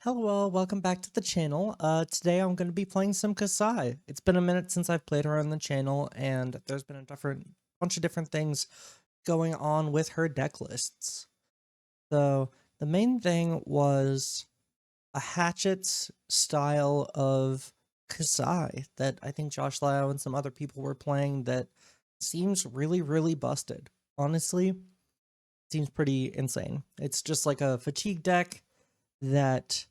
Hello, welcome back to the channel. Today I'm going to be playing some Kassai. It's been a minute since I've played her on the channel, and there's been a bunch of different things going on with her deck lists. So, the main thing was a hatchets style of Kassai that I think Josh Lau and some other people were playing that seems really busted. Honestly, seems pretty insane. It's just like a fatigue deck that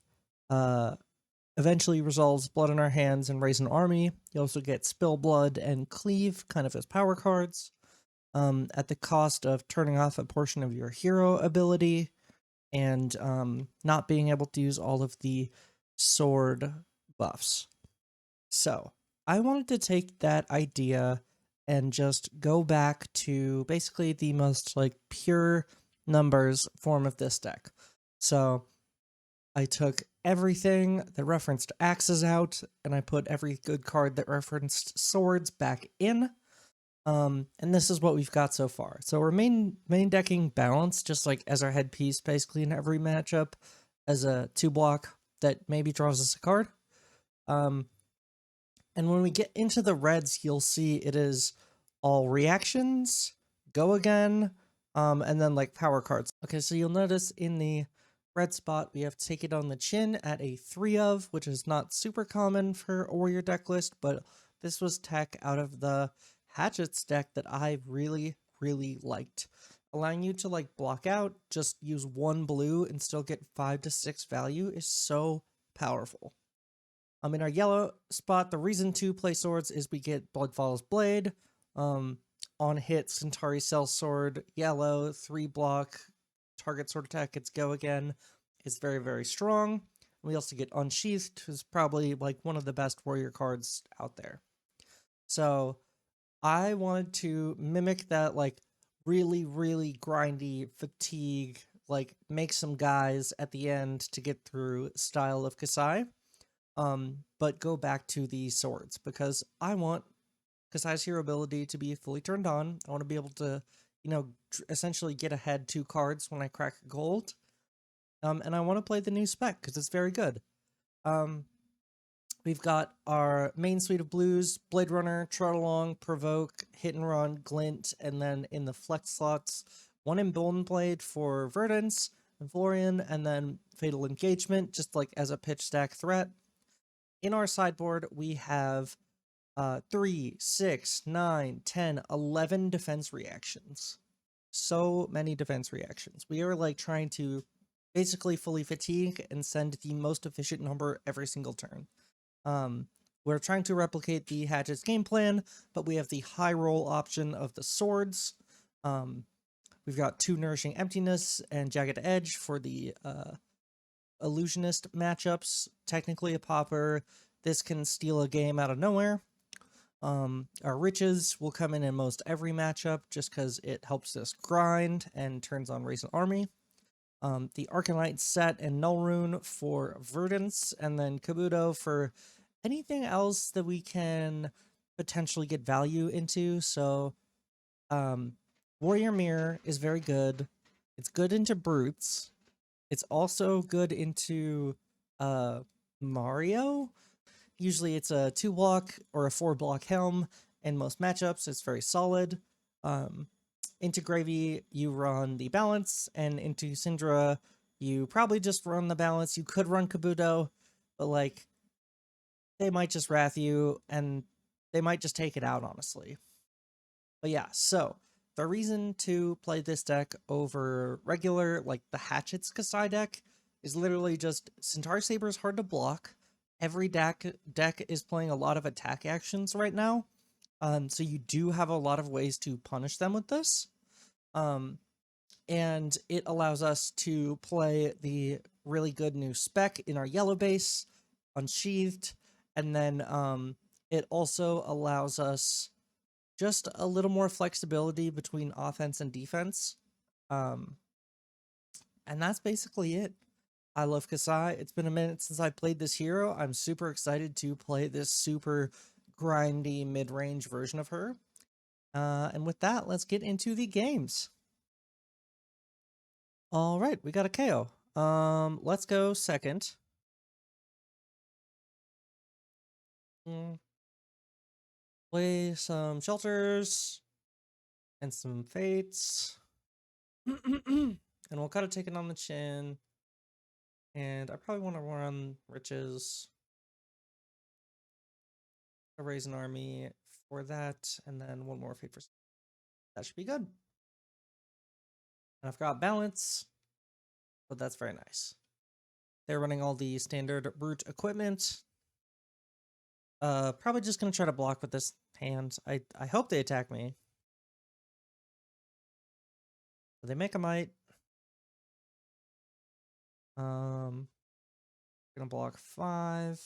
uh, eventually resolves Blood in Our Hands and Raise an Army. You also get Spill Blood and Cleave kind of as power cards, at the cost of turning off a portion of your hero ability and not being able to use all of the sword buffs. So, I wanted to take that idea and just go back to basically the most like pure numbers form of this deck. So, I took everything that referenced axes out, and I put every good card that referenced swords back in. And this is what we've got so far. So we're main decking balance, just like as our headpiece, basically in every matchup, as a 2-block that maybe draws us a card. And when we get into the reds, you'll see it is all reactions, go again, and then like power cards. Okay, so you'll notice in the red spot, we have Take It on the Chin at a 3 of, which is not super common for a warrior deck list, but this was tech out of the Hatchets deck that I really liked. Allowing you to like block out, just use 1 blue and still get 5 to 6 value is so powerful. In our yellow spot, the reason to play swords is we get Blood Follows Blade. On hit, Centauri Cell Sword, yellow, 3-block, target sword attack gets go again. It's very strong. We also get Unsheathed, which is probably like one of the best warrior cards out there. So I wanted to mimic that like really grindy fatigue, like make some guys at the end to get through style of Kassai. But go back to the swords because I want Kassai's hero ability to be fully turned on. I want to be able to, essentially get ahead 2 cards when I crack gold. And I want to play the new spec because it's very good. We've got our main suite of blues, Blade Runner, Trot Along, Provoke, Hit and Run, Glint, and then in the flex slots, 1 Emboldened Blade for Verdance and Florian, and then Fatal Engagement, just like as a pitch stack threat. In our sideboard, we have 3, 6, 9, 10, 11 defense reactions. So many defense reactions. We are like trying to basically fully fatigue and send the most efficient number every single turn. We're trying to replicate the Hatchets game plan, but we have the high roll option of the swords. We've got 2 Nourishing Emptiness and Jagged Edge for the illusionist matchups. Technically a popper. This can steal a game out of nowhere. Our riches will come in most every matchup just because it helps us grind and turns on Race an Army. The Arcanite set and Null Rune for Verdance, and then Kabuto for anything else that we can potentially get value into. So, Warrior Mirror is very good. It's good into Brutes. It's also good into Mario. Usually it's a 2-block or a 4-block helm. In most matchups, it's very solid. Into Gravy, you run the balance, and into Syndra, you probably just run the balance. You could run Kabuto, but like, they might just wrath you, and they might just take it out, honestly. But yeah, so the reason to play this deck over regular, like the Hatchets Kassai deck, is literally just Centauri Saber is hard to block. Every deck is playing a lot of attack actions right now, so you do have a lot of ways to punish them with this. And it allows us to play the really good new spec in our yellow base, Unsheathed, and then it also allows us just a little more flexibility between offense and defense. And that's basically it. I love Kassai. It's been a minute since I played this hero. I'm super excited to play this super grindy mid-range version of her. And with that, let's get into the games. All right, we got a KO. Let's go second. Play some shelters and some fates. And we'll kind of take it on the chin. And I probably want to run riches. Raise an army for that, and then one more fate for that should be good. And I've got balance, but that's very nice. They're running all the standard brute equipment. Probably just gonna try to block with this hand. I hope they attack me. They make a might. Gonna block 5.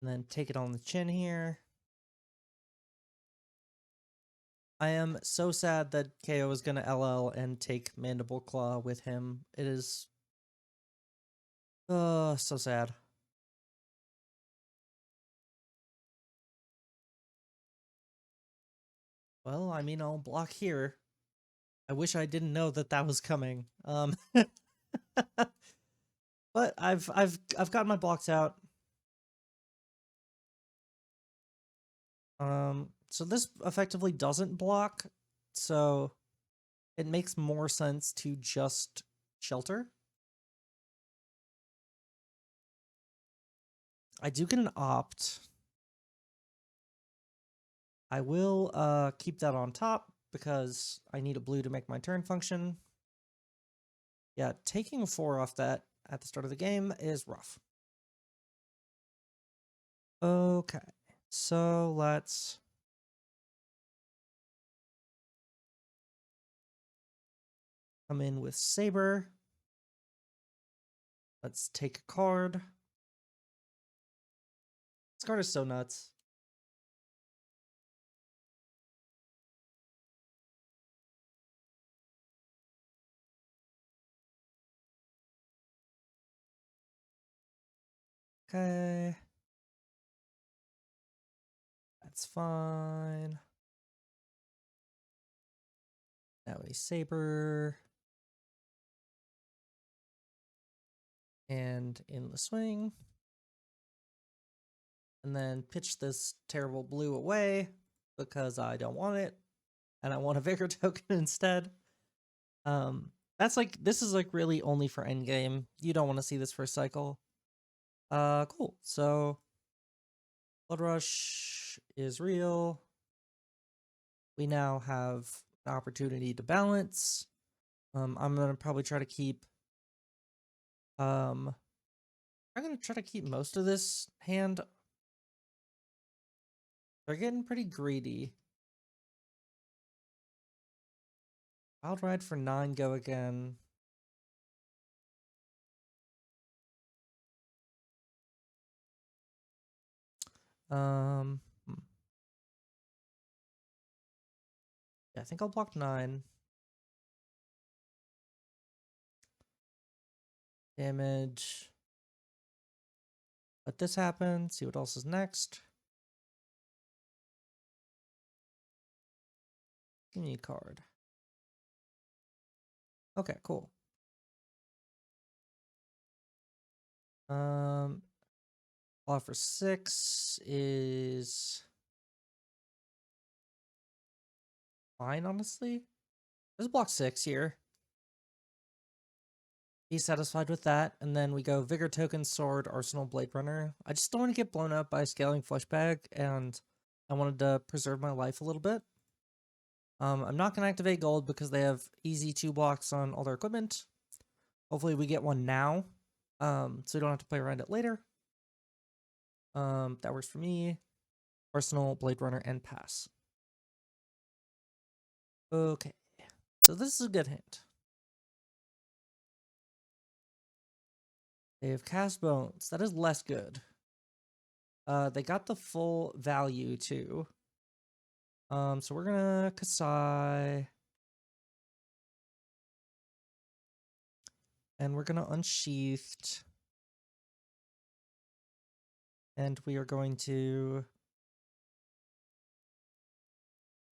And then take it on the chin here. I am so sad that KO is gonna LL and take Mandible Claw with him. It is so sad. Well, I mean, I'll block here. I wish I didn't know that that was coming. But I've got my blocks out. So this effectively doesn't block, so it makes more sense to just shelter. I do get an opt. I will keep that on top because I need a blue to make my turn function. Yeah, taking 4 off that at the start of the game is rough. Okay, so let's come in with Saber. Let's take a card. This card is so nuts. Okay. That's fine. Now a Saber. And in the swing. And then pitch this terrible blue away because I don't want it. And I want a Vigor token instead. That's like, this is like really only for endgame. You don't want to see this first cycle. Cool. So Blood Rush is real. We now have an opportunity to balance. I'm gonna probably try to keep I'm gonna try to keep most of this hand. They're getting pretty greedy. Wild Ride for 9, go again. Hmm. Yeah, I think I'll block 9. Damage. Let this happen. See what else is next. Give me a card. Okay, cool. Law for 6 is fine, honestly. There's block 6 here. He's satisfied with that, and then we go Vigor Token, Sword, Arsenal, Blade Runner. I just don't want to get blown up by Scaling Fleshbag, and I wanted to preserve my life a little bit. I'm not going to activate Gold because they have easy 2 blocks on all their equipment. Hopefully we get one now, so we don't have to play around it later. That works for me. Arsenal, Blade Runner, and pass. Okay, so this is a good hint. They have Cast Bones. That is less good. They got the full value too. So we're gonna Kassai. And we're gonna Unsheathed. And we are going to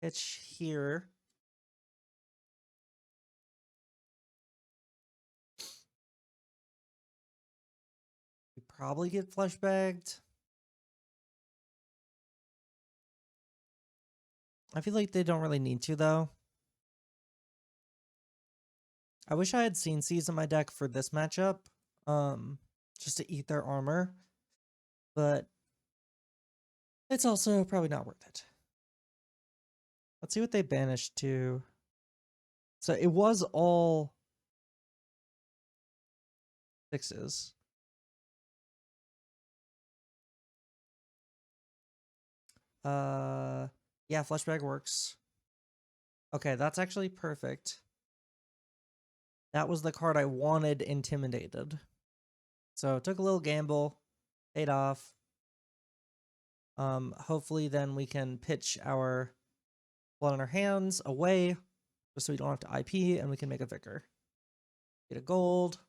pitch here. We probably get fleshbagged. I feel like they don't really need to, though. I wish I had seen Seas in my deck for this matchup, just to eat their armor, but it's also probably not worth it. Let's see what they banished to. So it was all 6s. Yeah, flashback works. Okay, that's actually perfect. That was the card I wanted, Intimidated. So took a little gamble, paid off. Hopefully then we can pitch our blood on our hands away, just so we don't have to IP, and we can make a Vicar. Get a gold.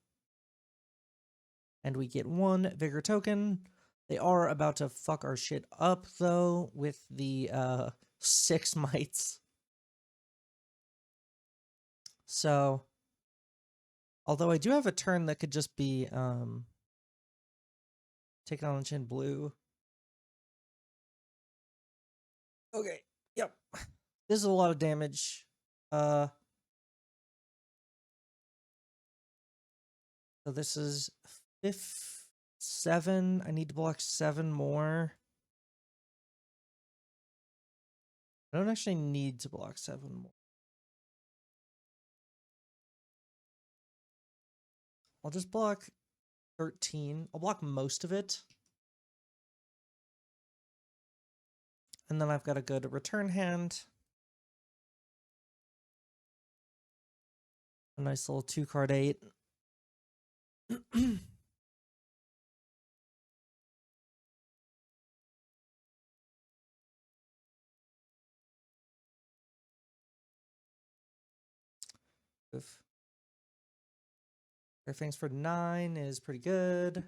And we get 1 Vigor token. They are about to fuck our shit up, though, with the 6 mites. So, although I do have a turn that could just be taken on the chin blue. Okay, yep. This is a lot of damage. So this is 7. I need to block 7 more. I don't actually need to block 7 more. I'll just block 13. I'll block most of it. And then I've got a good return hand. A nice little 2-card 8. Oof. Everything's for 9 is pretty good.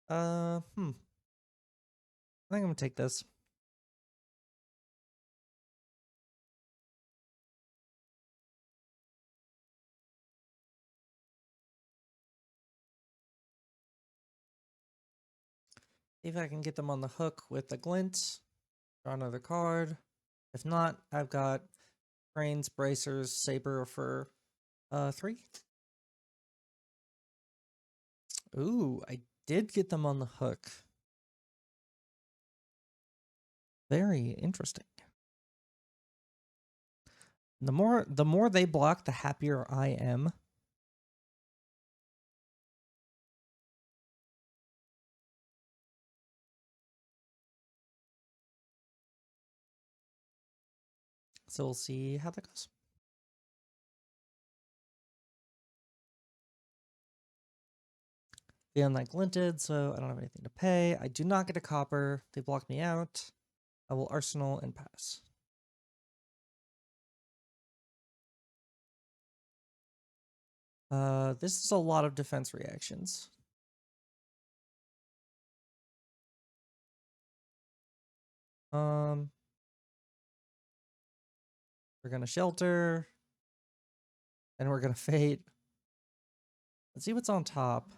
I think I'm gonna take this. See if I can get them on the hook with the glint. Draw another card. If not, I've got Brains, Bracers, Saber for 3. Ooh, I did get them on the hook. Very interesting. The more they block, the happier I am. So we'll see how that goes. The unlike glinted, so I don't have anything to pay. I do not get a copper. They block me out. I will arsenal and pass. This is a lot of defense reactions. We're gonna shelter, and we're gonna fate. Let's see what's on top.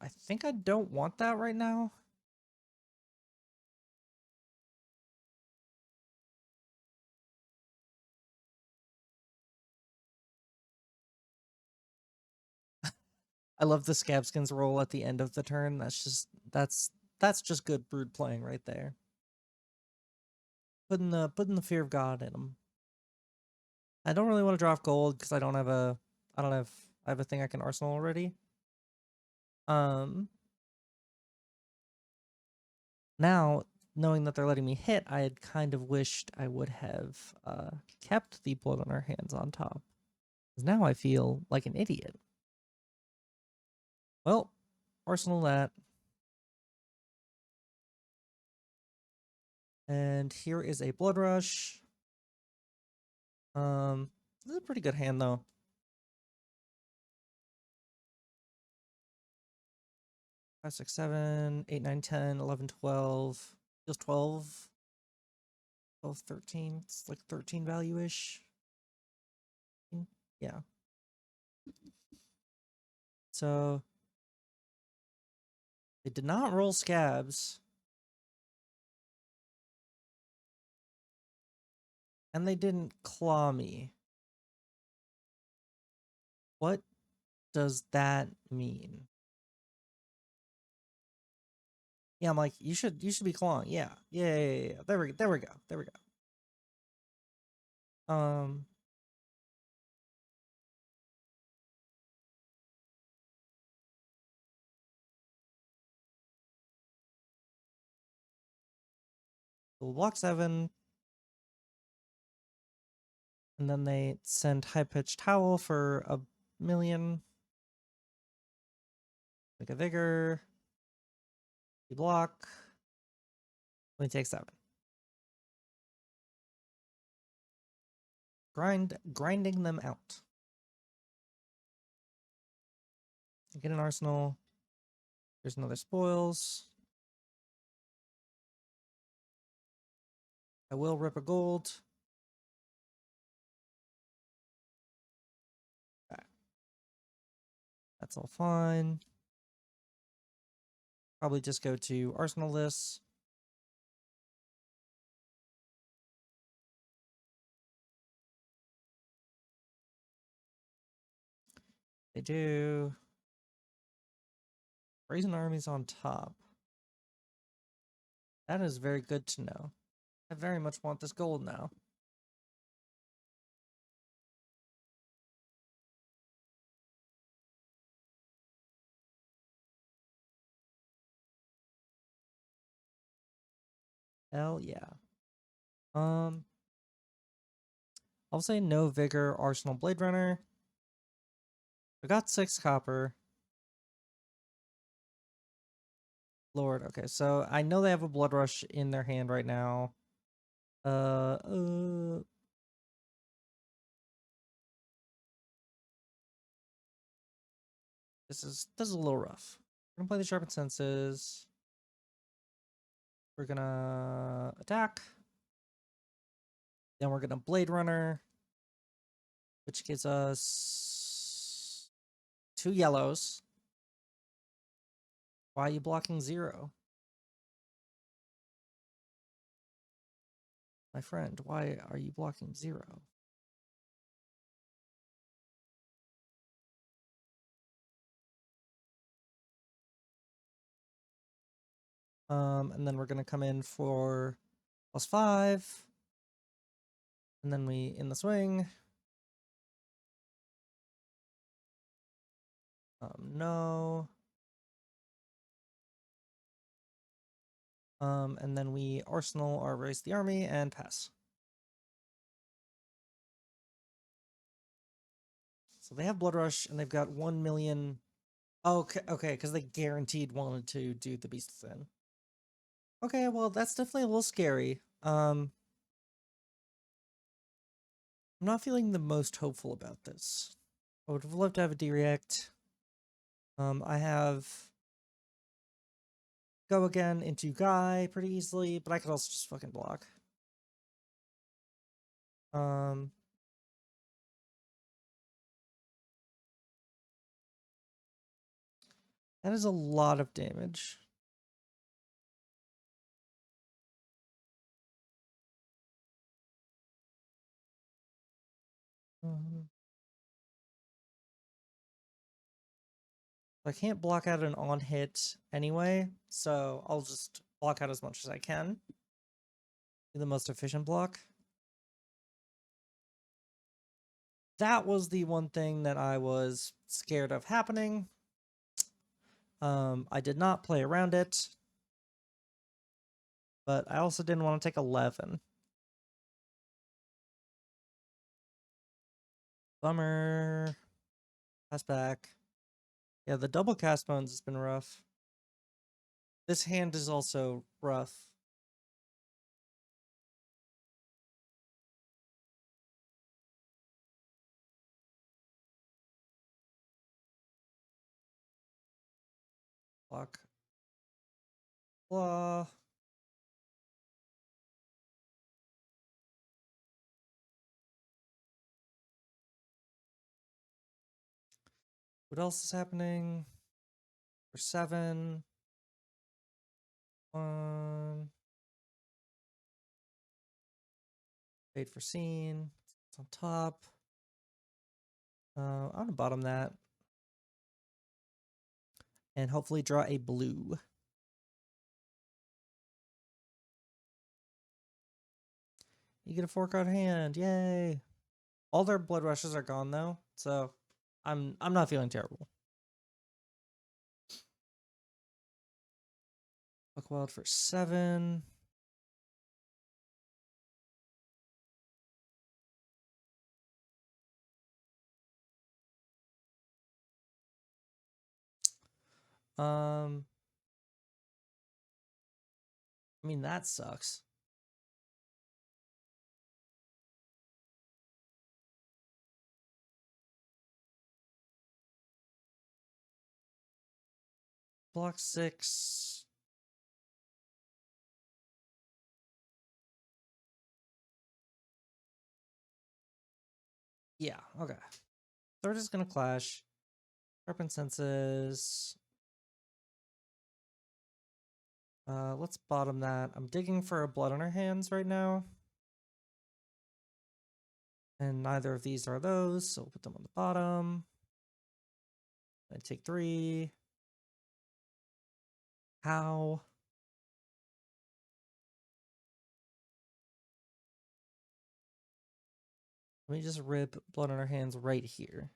I think I don't want that right now. I love the Scabskins roll at the end of the turn. That's just good brood playing right there. Putting the fear of God in them. I don't really want to draw off gold because I have a thing I can arsenal already. Now, knowing that they're letting me hit, I had kind of wished I would have kept the blood on our hands on top. Because now I feel like an idiot. Well, arsenal that. And here is a blood rush. This is a pretty good hand though. 5, 6, 7, 8, 9, 10, 11, 12. Feels 12. 12, 13. It's like 13 value-ish. Yeah. So They did not roll scabs. And they didn't claw me. What does that mean? Yeah, I'm like, you should be clawing. Yeah. Yeah. There we go. We'll block 7. And then they send high-pitched howl for a million. Make a vigor. You block. We take 7. Grinding them out. Get an arsenal. There's another spoils. I will rip a gold. Okay. That's all fine. Probably just go to arsenal lists. They do. Brazen armies on top. That is very good to know. I very much want this gold now. Hell yeah. I'll say no vigor, arsenal blade runner. I got 6 copper. Lord, okay, so I know they have a blood rush in their hand right now. This is a little rough. We're gonna play the sharpened senses. We're gonna attack. Then we're gonna blade runner, which gives us 2 yellows. Why are you blocking 0? My friend, why are you blocking 0? And then we're gonna come in for +5. And then we in the swing. No. And then we arsenal or raise the army and pass. So they have blood rush and they've got 1 million. Oh, okay, because they guaranteed wanted to do the beast then. Okay, well that's definitely a little scary. I'm not feeling the most hopeful about this. I would have loved to have a direct. I have go again into Guy pretty easily, but I could also just fucking block. That is a lot of damage. I can't block out an on hit anyway, so I'll just block out as much as I can. Be the most efficient block. That was the one thing that I was scared of happening. I did not play around it, but I also didn't want to take 11. Bummer. Pass back. Yeah, the double cast bones has been rough. This hand is also rough. Block. Blah. What else is happening? For 7. One. Wait for scene. It's on top. I'm gonna bottom that. And hopefully draw a blue. You get a 4-card hand. Yay. All their blood rushes are gone though, so I'm not feeling terrible. Buckwild for 7. I mean that sucks. Block 6. Yeah, okay. Third is gonna clash. Sharpen senses. Let's bottom that. I'm digging for a blood on our hands right now. And neither of these are those, so we'll put them on the bottom. I take 3. How? Let me just rip blood on our hands right here.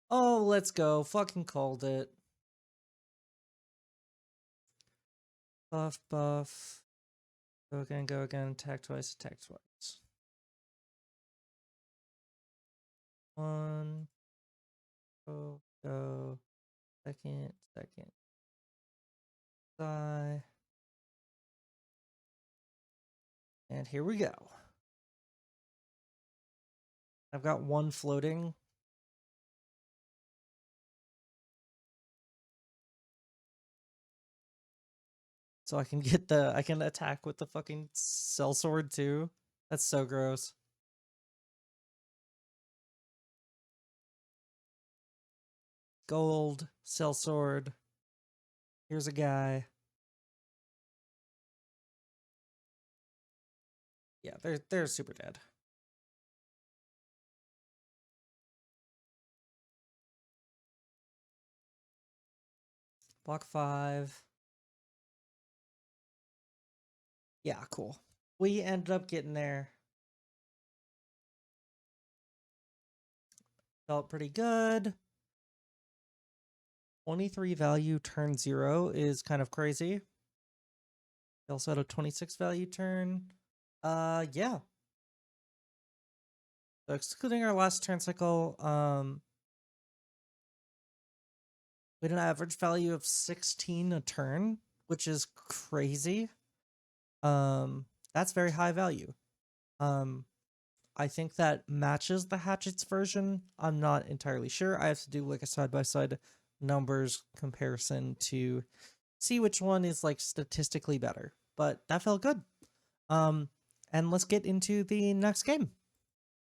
Oh, let's go. Fucking called it. Buff, buff. Go again, attack twice, attack twice. 1. Go. Second. Die. And here we go. I've got 1 floating. So I can I can attack with the fucking sellsword too. That's so gross. Gold, sellsword. Here's a guy. Yeah, they're super dead. Block 5. Yeah, cool. We ended up getting there. Felt pretty good. 23 value turn 0 is kind of crazy. We also had a 26 value turn. Yeah. So excluding our last turn cycle, we had an average value of 16 a turn, which is crazy. That's very high value. I think that matches the hatchets version. I'm not entirely sure. I have to do like a side-by-side numbers comparison to see which one is like statistically better. But that felt good. And let's get into the next game.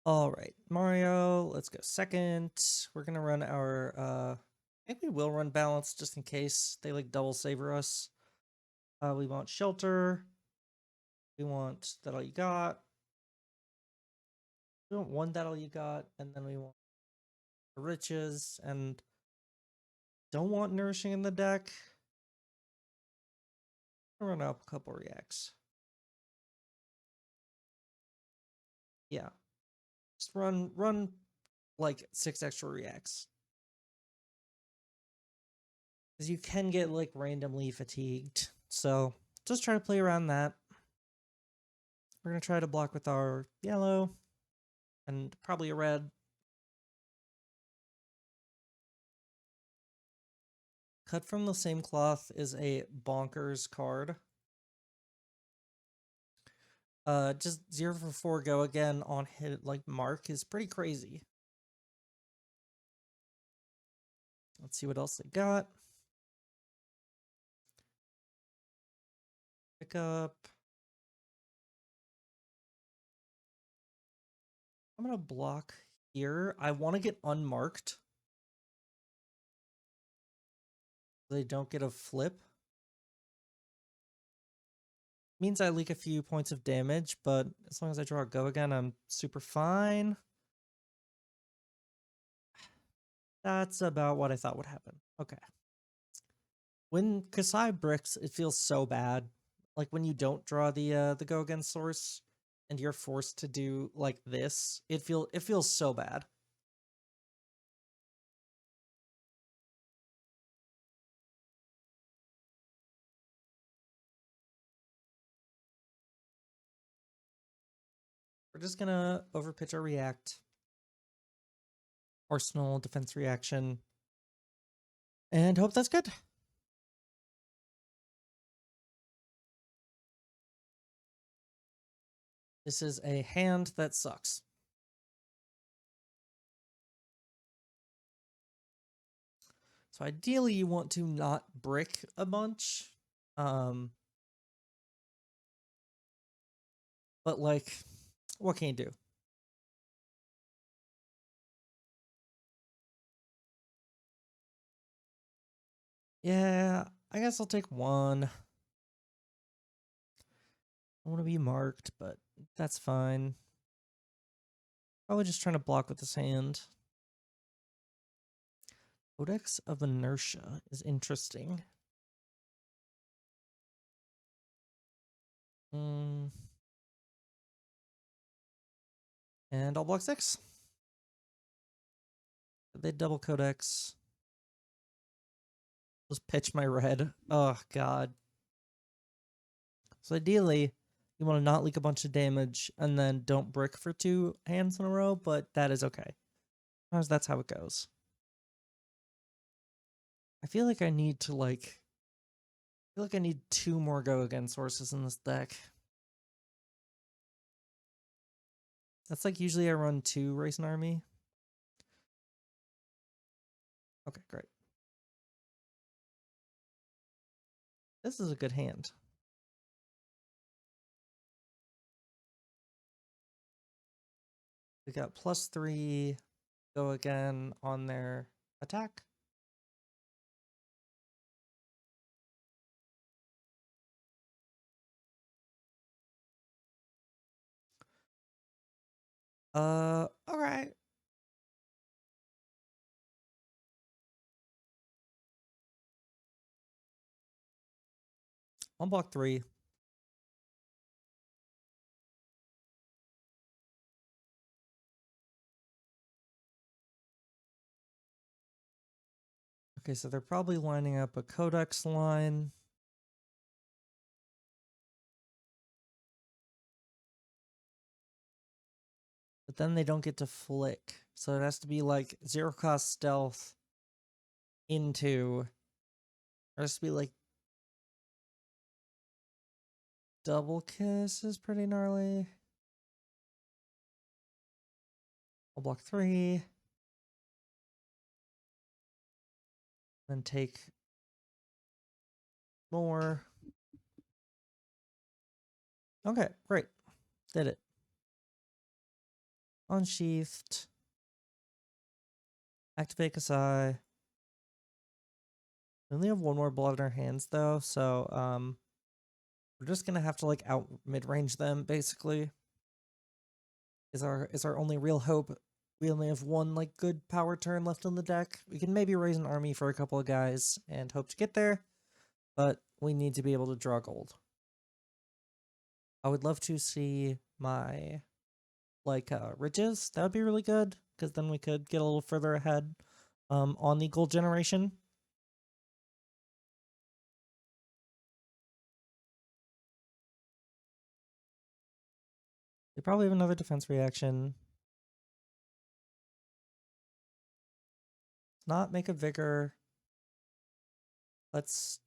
All right, Mario, let's go second. We're gonna run our I think we will run balance just in case they like double saver us. We want shelter. We want that all you got. We want 1 that all you got, and then we want riches and don't want nourishing in the deck. I'll run up a couple reacts. Yeah. Just run like 6 extra reacts. Because you can get like randomly fatigued. So just try to play around that. We're gonna try to block with our yellow and probably a red. Cut from the same cloth is a bonkers card. Just 0 for 4 go again on hit like mark is pretty crazy. Let's see what else they got. Pick up. I'm gonna block here. I want to get unmarked. They don't get a flip. Means I leak a few points of damage, but as long as I draw a go again, I'm super fine. That's about what I thought would happen. Okay. When Kassai bricks, it feels so bad. Like when you don't draw the go again source and you're forced to do like this, it feels so bad. We're just gonna overpitch our react. Arsenal defense reaction. And hope that's good. This is a hand that sucks. So ideally you want to not brick a bunch. But like, what can you do? Yeah, I guess I'll take one. I want to be marked, but that's fine. Probably just trying to block with this hand. Codex of Inertia is interesting. And I'll block 6. They double Codex. Just pitch my red. Oh, God. So ideally, you want to not leak a bunch of damage and then don't brick for 2 hands in a row, but that is okay. Sometimes that's how it goes. I feel like I need to, I feel like I need 2 more go again sources in this deck. That's like usually I run 2 Race and Army. Okay, great. This is a good hand. We got +3 go again on their attack. Alright. I'll block 3. Okay, so they're probably lining up a Codex line. But then they don't get to flick. So it has to be like 0 cost stealth into. It has to be like double kiss is pretty gnarly. I'll block 3. Then take more. Okay, great. Did it. Unsheathed. Activate Kassai. We only have 1 more blood in our hands though, so we're just gonna have to like out mid-range them basically. Is our only real hope. We only have 1 like good power turn left on the deck. We can maybe raise an army for a couple of guys and hope to get there, but we need to be able to draw gold. I would love to see my ridges. That would be really good because then we could get a little further ahead on the gold generation. They probably have another defense reaction. Not make a vigor. Let's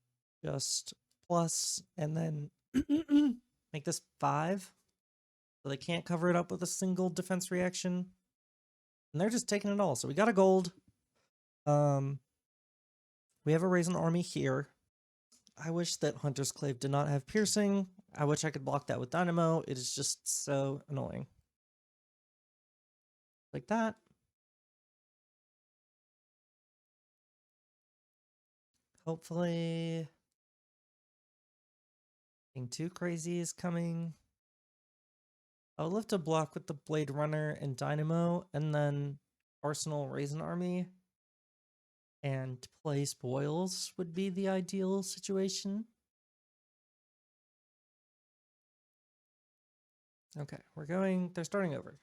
just plus and then make this 5. So they can't cover it up with a single defense reaction. And they're just taking it all. So we got a gold. We have a Raisin army here. I wish that Hunter's Clave did not have piercing. I wish I could block that with Dynamo. It is just so annoying. Like that. Hopefully Nothing too crazy is coming. I would love to block with the Blade Runner and Dynamo, and then Arsenal Raisin Army. And play spoils would be the ideal situation. Okay, they're starting over.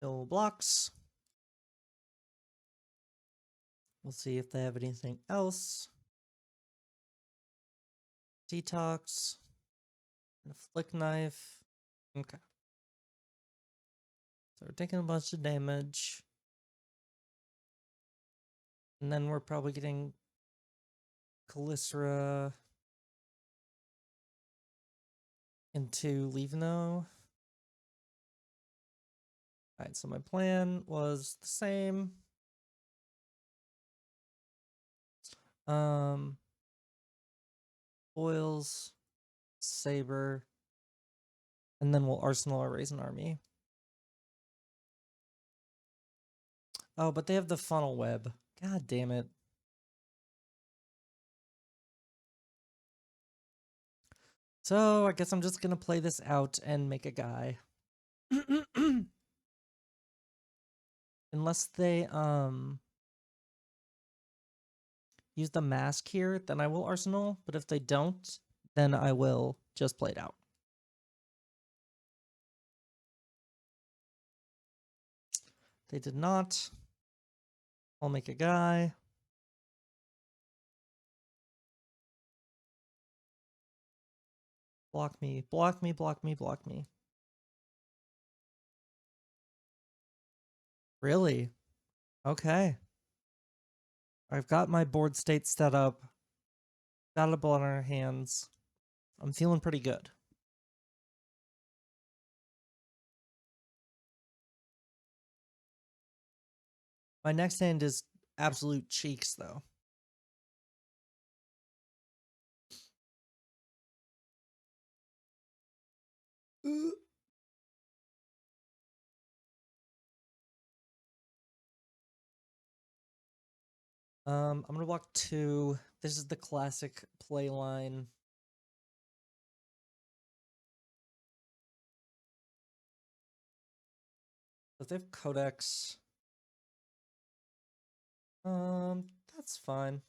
No blocks. We'll see if they have anything else. Detox. And a flick knife. Okay. So we're taking a bunch of damage. And then we're probably getting Calistera into Leaveno. Alright, so my plan was the same. Foils, Saber, and then we'll Arsenal or Raisin Army. Oh, but they have the funnel web. God damn it. So I guess I'm just gonna play this out and make a guy. Unless they use the mask here, then I will Arsenal, but if they don't, then I will just play it out. They did not. I'll make a guy. Block me, block me, block me, block me. Really? Okay. I've got my board state set up. Got a ball in our hands. I'm feeling pretty good. My next hand is absolute cheeks, though. I'm gonna block 2. This is the classic play line. If they have Codex, that's fine.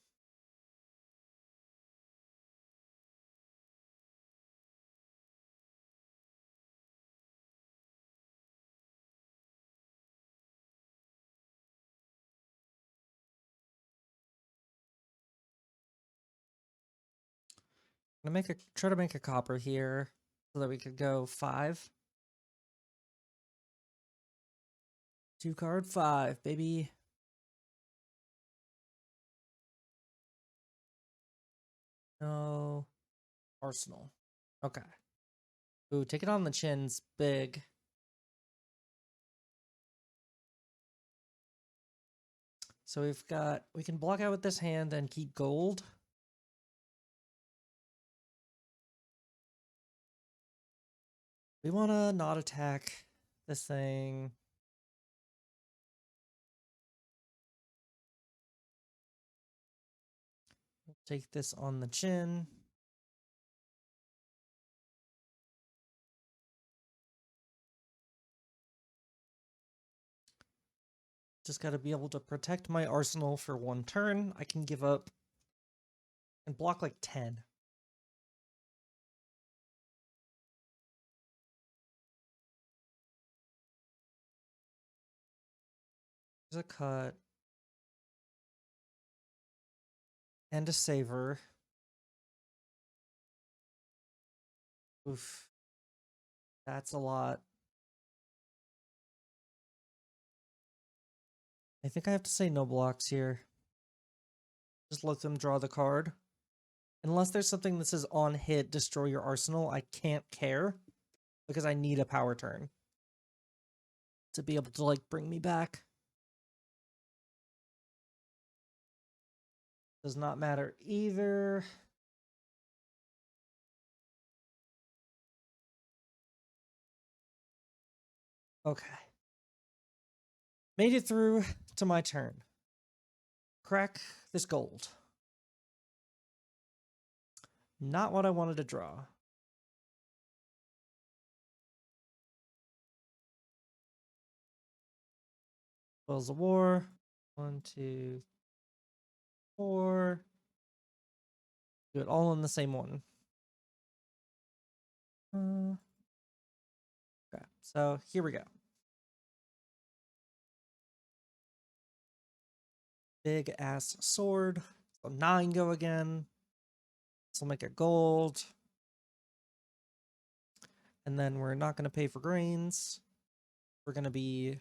I'm gonna try to make a copper here so that we could go 5. 2 card 5, baby. No. Arsenal. Okay. Ooh, take it on the chin's big. So we can block out with this hand and keep gold. We want to not attack this thing. Take this on the chin. Just got to be able to protect my arsenal for 1 turn. I can give up and block like 10. There's a cut. And a saver. Oof. That's a lot. I think I have to say no blocks here. Just let them draw the card. Unless there's something that says on hit, destroy your arsenal, I can't care. Because I need a power turn. To be able to, like, bring me back. Does not matter either. Okay. Made it through to my turn. Crack this gold. Not what I wanted to draw. Spoils of War. 1, 2, 4. Do it all in the same one. Okay, so here we go. Big ass sword. So 9 go again. This will make it gold. And then we're not going to pay for grains. We're going to be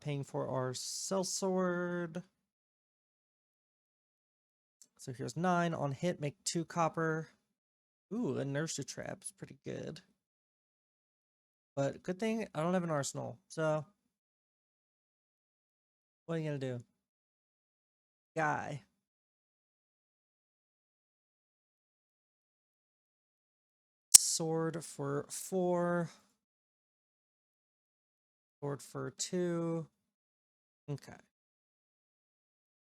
paying for our sellsword. So here's 9 on hit, make 2 copper. Ooh, a nursery trap's pretty good. But good thing I don't have an arsenal. So what are you gonna do? Guy. Sword for 4. Sword for 2. Okay.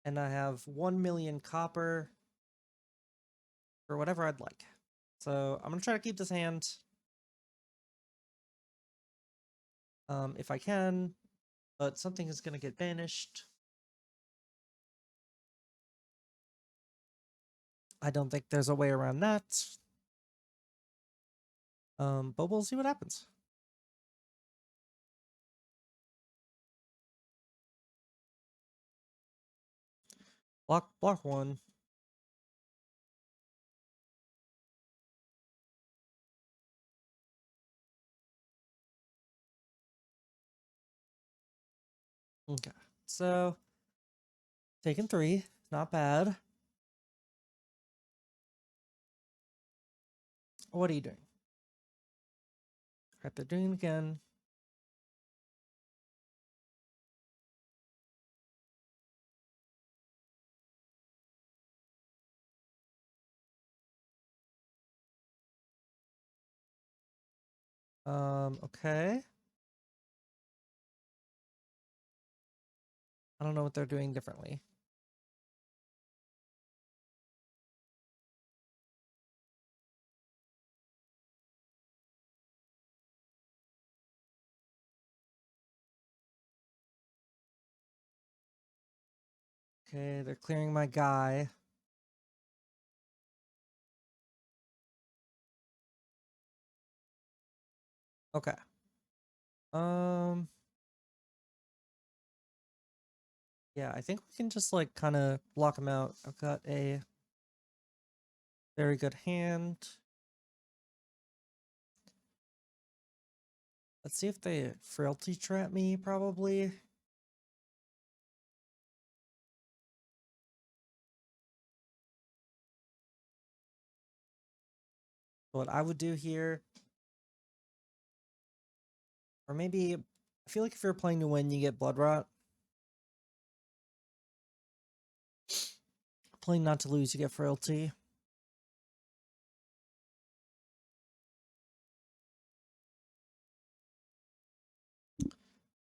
And I have 1 million copper for whatever I'd like. So I'm gonna try to keep this hand. If I can, but something is gonna get banished. I don't think there's a way around that. But we'll see what happens. Block 1. Okay, so taking 3, not bad. What are you doing? Right, they're doing it again. Okay. I don't know what they're doing differently. Okay, they're clearing my guy. Okay. Yeah, I think we can just like kind of block him out. I've got a very good hand. Let's see if they frailty trap me, probably. What I would do here, or maybe, I feel like if you're playing to win, you get blood rot. Playing not to lose, you get frailty.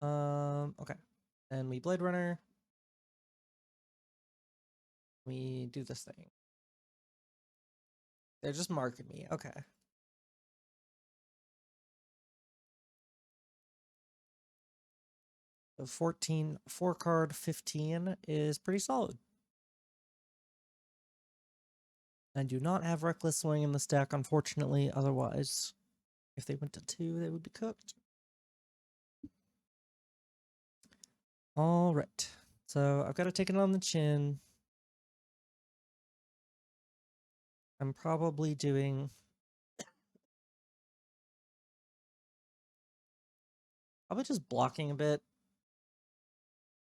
Okay. And we Blade Runner. We do this thing. They're just marking me. Okay. So 14, 4 card, 15 is pretty solid. I do not have Reckless Swing in the stack, unfortunately. Otherwise, if they went to 2, they would be cooked. All right. So I've got to take it on the chin. I'm probably doing... Probably just blocking a bit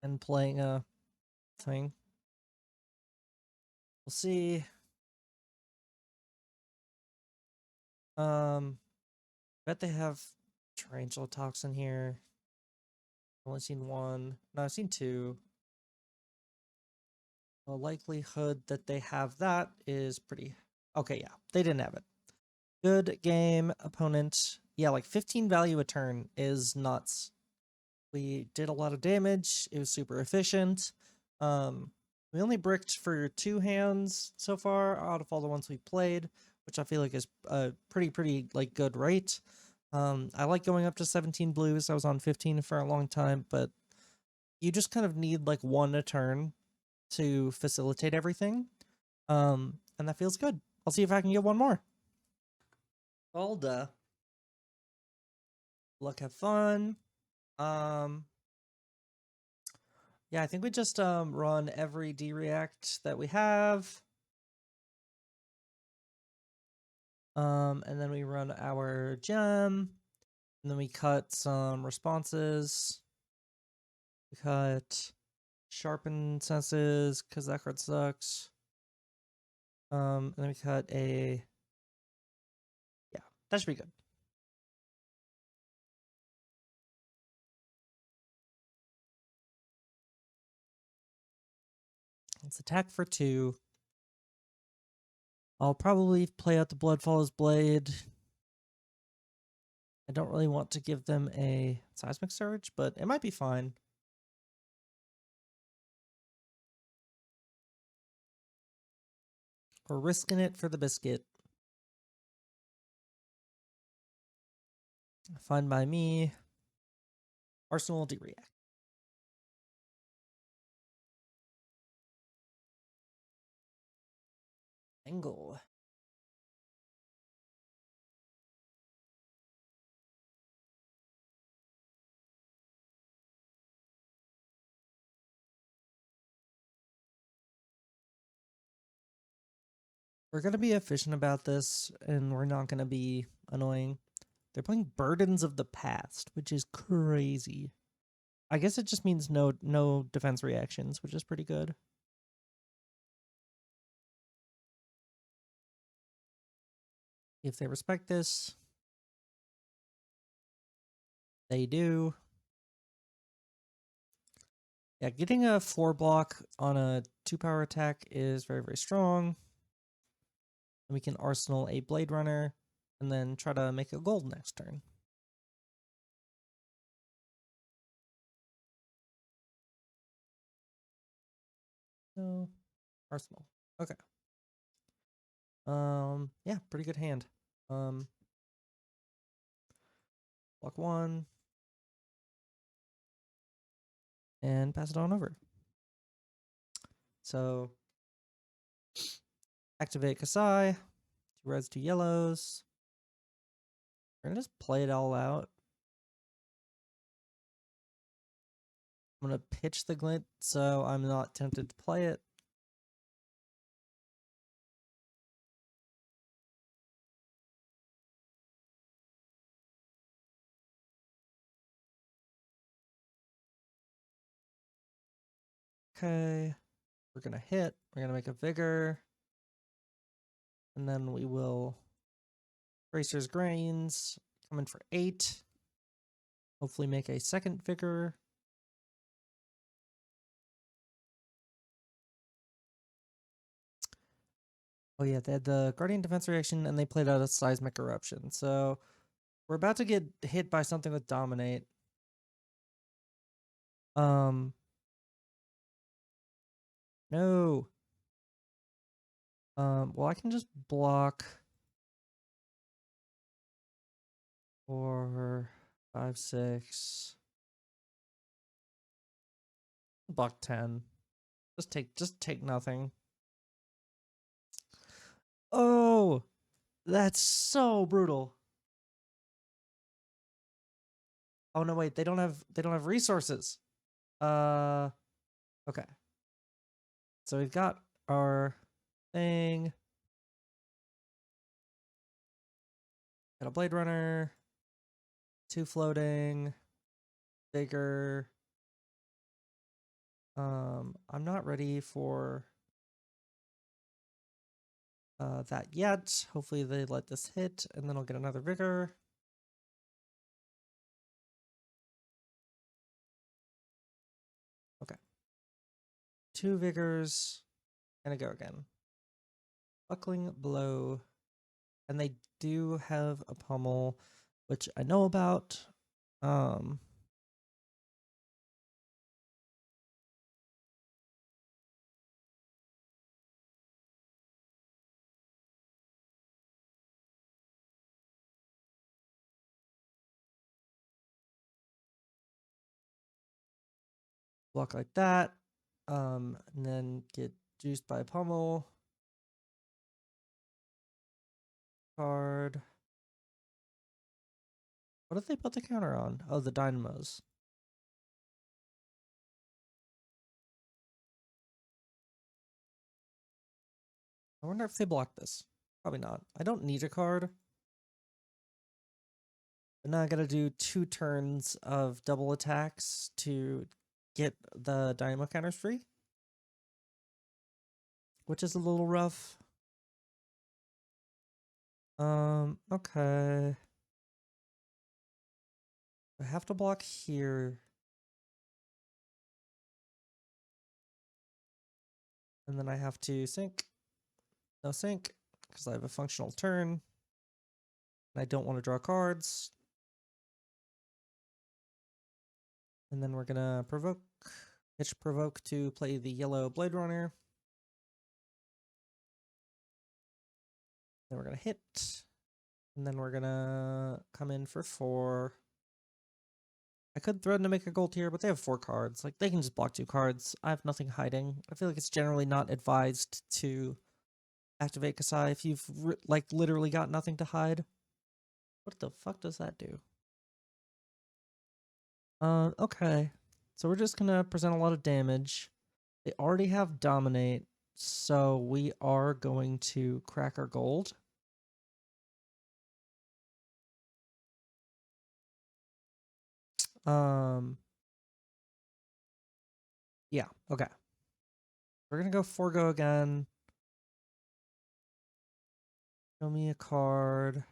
and playing a thing. We'll see. Bet they have Tarantula Toxin here. I've only seen 1. No, I've seen 2. The likelihood that they have that is pretty... Okay, yeah. They didn't have it. Good game, opponent. Yeah, like 15 value a turn is nuts. We did a lot of damage. It was super efficient. We only bricked for 2 hands so far out of all the ones we played, which I feel like is a pretty like good rate. I like going up to 17 blues. I was on 15 for a long time, but you just kind of need like 1 a turn to facilitate everything. And that feels good. I'll see if I can get 1 more. Alda. Luck, have fun. Yeah, I think we just run every D-react that we have. And then we run our gem, and then we cut some responses. We cut sharpen senses because that card sucks. And then we cut a, yeah, that should be good. Let's attack for 2. I'll probably play out the Bloodfall's Blade. I don't really want to give them a Seismic Surge, but it might be fine. We're risking it for the biscuit. Fine by me. Arsenal D-react. Angle. We're going to be efficient about this, and we're not going to be annoying. They're playing Burdens of the Past, which is crazy. I guess it just means no defense reactions, which is pretty good. If they respect this, they do. Yeah, getting a 4 block on a 2 power attack is very strong. And we can arsenal a Blade Runner and then try to make a gold next turn. So, arsenal. Okay. Yeah, pretty good hand. Block 1. And pass it on over. So, activate Kassai. 2 reds, 2 yellows. We're gonna just play it all out. I'm gonna pitch the glint so I'm not tempted to play it. Okay, we're gonna hit. We're gonna make a vigor. And then we will Racer's Grains, come in for 8. Hopefully make a second vigor. Oh yeah, they had the Guardian Defense reaction and they played out a Seismic Eruption. So we're about to get hit by something with Dominate. No. Well, I can just block 4, 5, 6. Block 10. Just take nothing. Oh, that's so brutal. Oh no, wait, they don't have resources. Okay. So we've got our thing. Got a Blade Runner, 2 floating, bigger. I'm not ready for that yet. Hopefully they let this hit, and then I'll get another vigor. Okay. 2 vigors. Gonna go again. Buckling blow. And they do have a pummel, which I know about. block like that. And then get juiced by pummel. Card. What did they put the counter on? Oh, the dynamos. I wonder if they block this. Probably not. I don't need a card. But now I gotta do 2 turns of double attacks to get the dynamo counters free, which is a little rough. Okay. I have to block here. And then I have to sink. No sink, because I have a functional turn. And I don't want to draw cards. And then we're gonna provoke. Pitch provoke to play the yellow Blade Runner. Then we're gonna hit. And then we're gonna come in for 4. I could threaten to make a gold here, but they have 4 cards. Like, they can just block 2 cards. I have nothing hiding. I feel like it's generally not advised to activate Kassai if you've, like, literally got nothing to hide. What the fuck does that do? Okay. So we're just gonna present a lot of damage. They already have Dominate, so we are going to crack our gold. Yeah, okay. We're gonna go forego again. Show me a card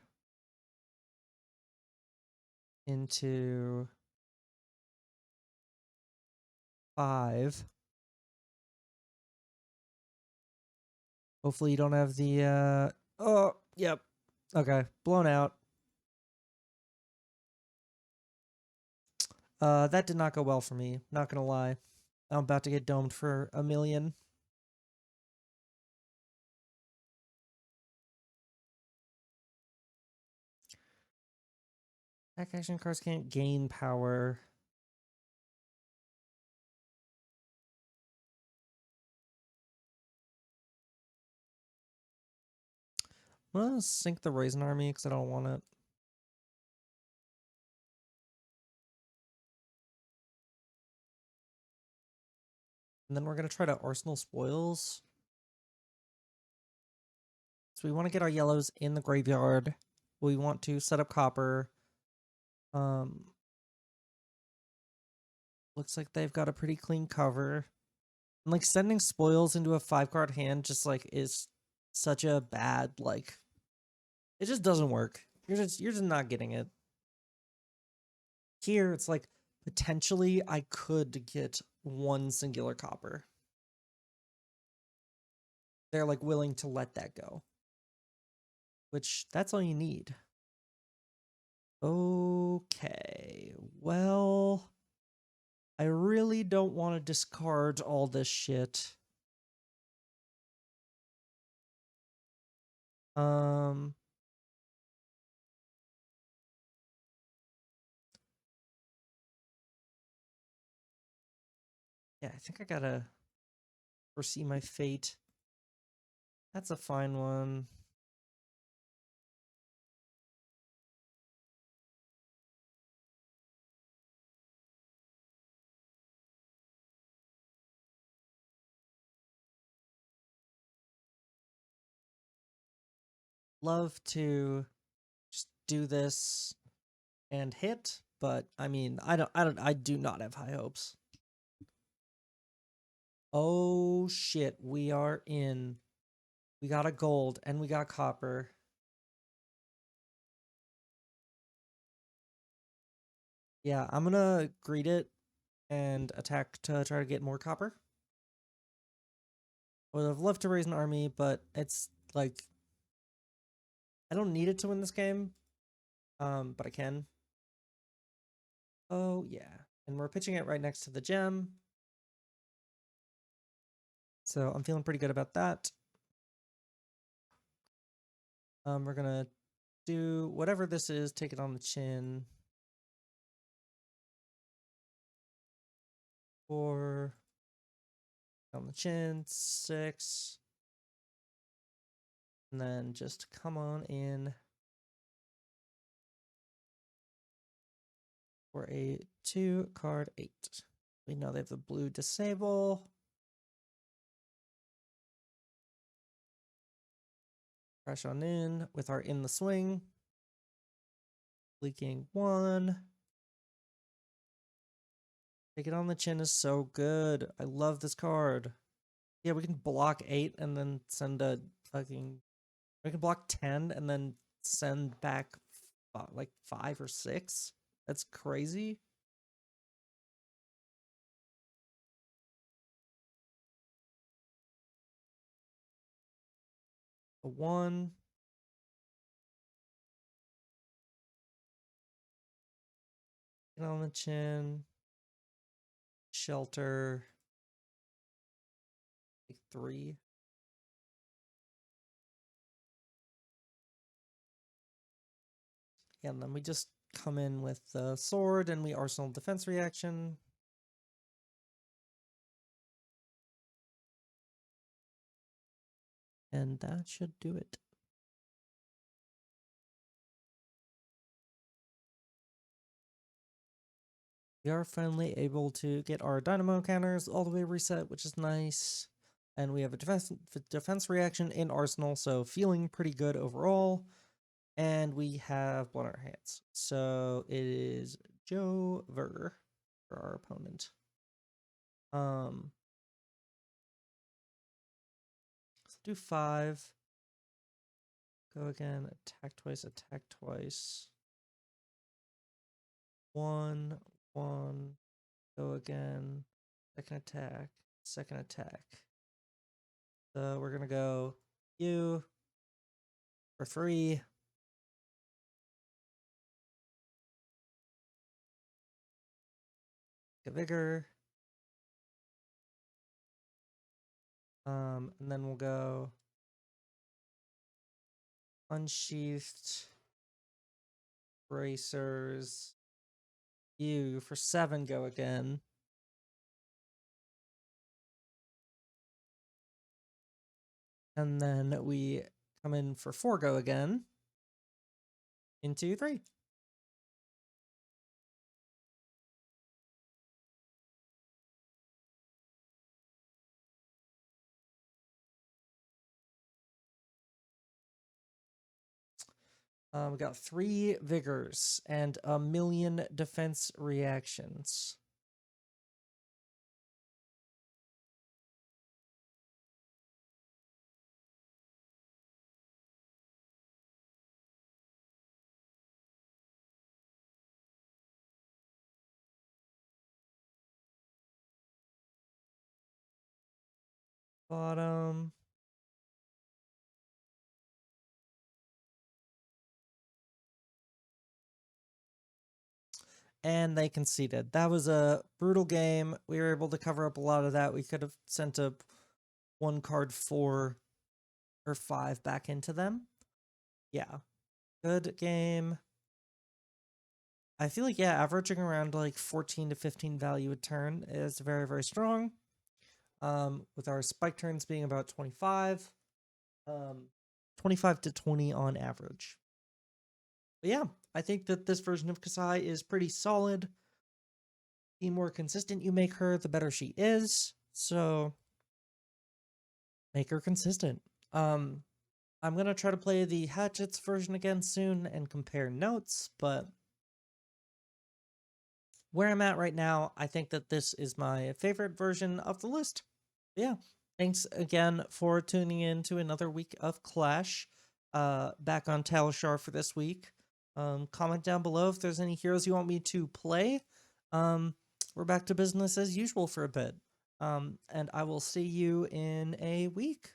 into 5. Hopefully you don't have the, oh, yep. Okay, blown out. That did not go well for me, not gonna lie. I'm about to get domed for 1 million. Attack action cards can't gain power. I'm gonna sink the Raisin Army because I don't want it. And then we're gonna try to Arsenal Spoils. So we want to get our yellows in the graveyard. We want to set up copper. Looks like they've got a pretty clean cover. And like sending spoils into a 5-card hand just like is such a bad, like, it just doesn't work. You're just not getting it. Here it's like potentially I could get 1 singular copper. They're like willing to let that go. Which that's all you need. Okay. Well, I really don't want to discard all this shit. Yeah, I think I gotta foresee my fate. That's a fine one. Love to just do this and hit, but I mean, I do not have high hopes. Oh shit, we are in. We got a gold and we got copper. Yeah, I'm gonna greet it and attack to try to get more copper. I would have loved to raise an army, but it's like I don't need it to win this game. But I can. Oh yeah. And we're pitching it right next to the gem. So I'm feeling pretty good about that. We're gonna do whatever this is, take it on the chin. 4 on the chin, 6, and then just come on in for a 2-card 8. We know they have the blue disable. Crash on in with our in the swing. Leaking 1. Take it on the chin is so good. I love this card. Yeah, we can block 8 and then send a fucking... We can block 10 and then send back like 5 or 6. That's crazy. A 1. Get on the chin. Shelter. Like 3. Yeah, and then we just come in with the sword and we arsenal defense reaction. And that should do it. We are finally able to get our dynamo counters all the way reset, which is nice. And we have a defense reaction in arsenal, so feeling pretty good overall. And we have blood on our hands. So it is Joe Ver for our opponent. Let's do 5. Go again, attack twice, attack twice. 1, 1, go again, second attack. So we're gonna go you for 3. Get vigor. And then we'll go unsheathed bracers. You for 7 go again. And then we come in for 4 go again. Into 3. We got 3 vigors and 1,000,000 defense reactions. Bottom. And they conceded. That was a brutal game. We were able to cover up a lot of that. We could have sent a 1 card 4 or 5 back into them. Yeah. Good game. I feel like, yeah, averaging around like 14 to 15 value a turn is very, very strong. With our spike turns being about 25. 25 to 20 on average. But yeah, I think that this version of Kassai is pretty solid. The more consistent you make her, the better she is. So make her consistent. I'm gonna try to play the hatchets version again soon and compare notes, but where I'm at right now, I think that this is my favorite version of the list. Yeah, thanks again for tuning in to another week of Clash. Back on Talishar for this week. Comment down below if there's any heroes you want me to play. We're back to business as usual for a bit. And I will see you in a week.